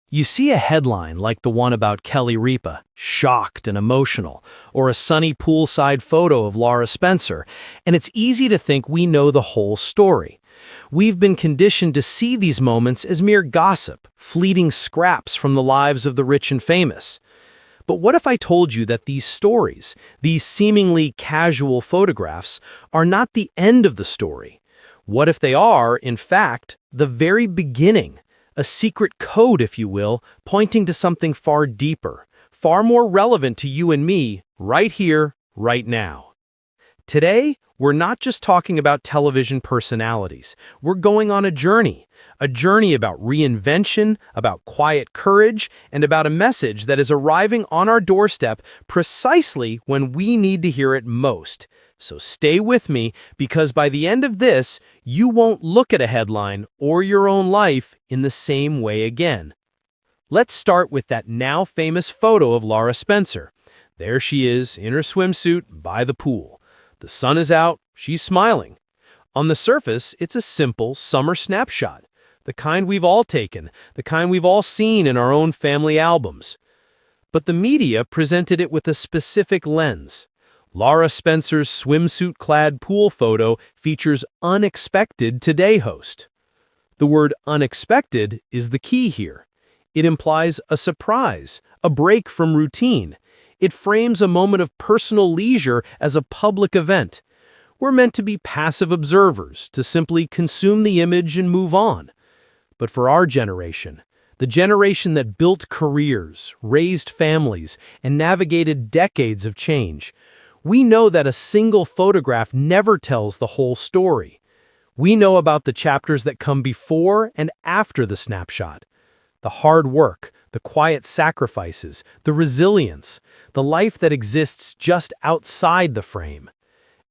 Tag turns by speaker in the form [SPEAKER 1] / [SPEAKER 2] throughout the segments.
[SPEAKER 1] You see a headline like the one about Kelly Ripa, shocked and emotional, or a sunny poolside photo of Laura Spencer, and it's easy to think we know the whole story. We've been conditioned to see these moments as mere gossip, fleeting scraps from the lives of the rich and famous. But what if I told you that these stories, these seemingly casual photographs, are not the end of the story? What if they are, in fact, the very beginning? A secret code, if you will, pointing to something far deeper, far more relevant to you and me, right here, right now. Today, we're not just talking about television personalities. We're going on a journey about reinvention, about quiet courage, and about a message that is arriving on our doorstep precisely when we need to hear it most. So stay with me, because by the end of this, you won't look at a headline or your own life in the same way again. Let's start with that now famous photo of Laura Spencer. There she is in her swimsuit by the pool. The sun is out, she's smiling. On the surface, it's a simple summer snapshot, the kind we've all taken, the kind we've all seen in our own family albums. But the media presented it with a specific lens. Laura Spencer's swimsuit-clad pool photo features unexpected Today host. The word unexpected is the key here. It implies a surprise, a break from routine. It frames a moment of personal leisure as a public event. We're meant to be passive observers, to simply consume the image and move on. But for our generation, the generation that built careers, raised families, and navigated decades of change, we know that a single photograph never tells the whole story. We know about the chapters that come before and after the snapshot. The hard work, the quiet sacrifices, the resilience, the life that exists just outside the frame.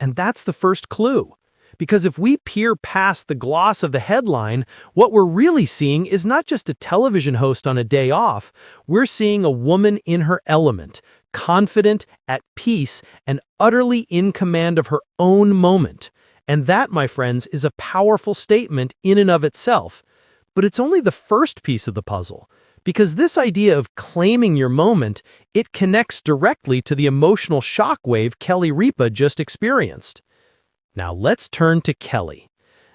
[SPEAKER 1] And that's the first clue. Because if we peer past the gloss of the headline, what we're really seeing is not just a television host on a day off. We're seeing a woman in her element, confident, at peace, and utterly in command of her own moment. And that, my friends, is a powerful statement in and of itself. But it's only the first piece of the puzzle, because this idea of claiming your moment, it connects directly to the emotional shockwave Kelly Ripa just experienced. Now let's turn to Kelly.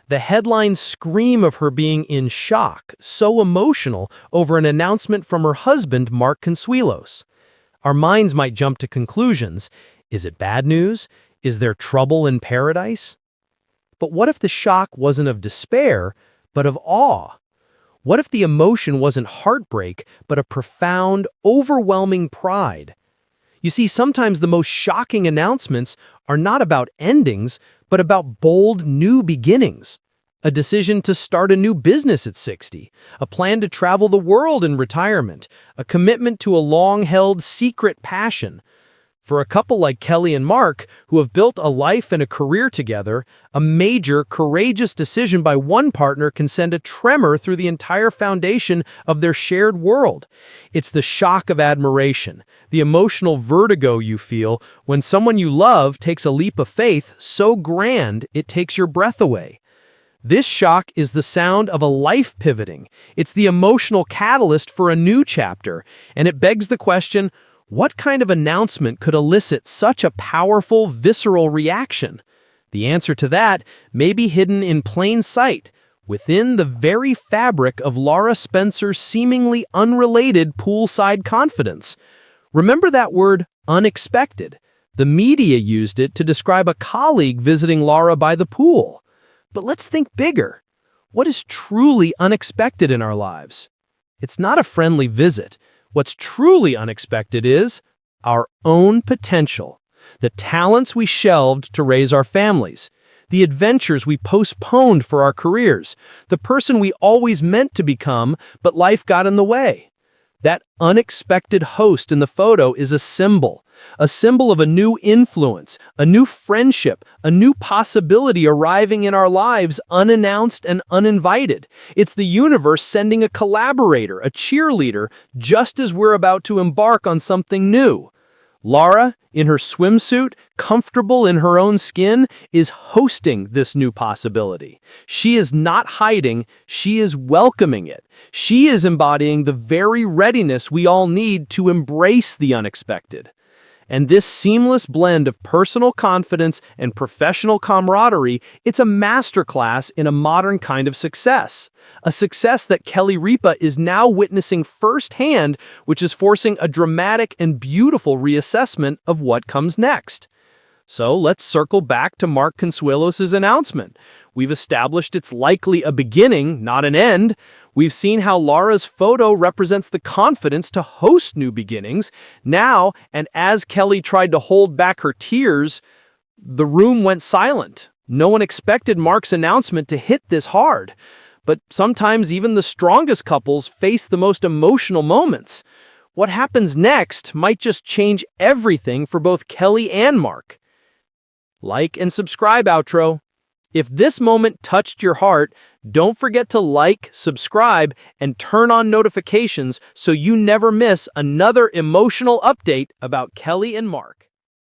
[SPEAKER 1] The headlines scream of her being in shock, so emotional over an announcement from her husband, Mark Consuelos. Our minds might jump to conclusions. Is it bad news? Is there trouble in paradise? But what if the shock wasn't of despair, but of awe? What if the emotion wasn't heartbreak, but a profound, overwhelming pride? You see, sometimes the most shocking announcements are not about endings, but about bold new beginnings. A decision to start a new business at 60, a plan to travel the world in retirement, a commitment to a long-held secret passion. For a couple like Kelly and Mark, who have built a life and a career together, a major, courageous decision by one partner can send a tremor through the entire foundation of their shared world. It's the shock of admiration, the emotional vertigo you feel when someone you love takes a leap of faith so grand it takes your breath away. This shock is the sound of a life pivoting. It's the emotional catalyst for a new chapter, and it begs the question, what kind of announcement could elicit such a powerful, visceral reaction? The answer to that may be hidden in plain sight, within the very fabric of Laura Spencer's seemingly unrelated poolside confidence. Remember that word, unexpected. The media used it to describe a colleague visiting Laura by the pool. But let's think bigger. What is truly unexpected in our lives? It's not a friendly visit. What's truly unexpected is our own potential, the talents we shelved to raise our families, the adventures we postponed for our careers, the person we always meant to become, but life got in the way. That unexpected host in the photo is a symbol of a new influence, a new friendship, a new possibility arriving in our lives unannounced and uninvited. It's the universe sending a collaborator, a cheerleader, just as we're about to embark on something new. Lara, in her swimsuit, comfortable in her own skin, is hosting this new possibility. She is not hiding, she is welcoming it. She is embodying the very readiness we all need to embrace the unexpected. And this seamless blend of personal confidence and professional camaraderie, it's a masterclass in a modern kind of success. A success that Kelly Ripa is now witnessing firsthand, which is forcing a dramatic and beautiful reassessment of what comes next. So let's circle back to Mark Consuelos' announcement. We've established it's likely a beginning, not an end. We've seen how Lara's photo represents the confidence to host new beginnings. Now, and as Kelly tried to hold back her tears, the room went silent. No one expected Mark's announcement to hit this hard. But sometimes even the strongest couples face the most emotional moments. What happens next might just change everything for both Kelly and Mark. Like and subscribe, outro. If this moment touched your heart, don't forget to like, subscribe, and turn on notifications so you never miss another emotional update about Kelly and Mark.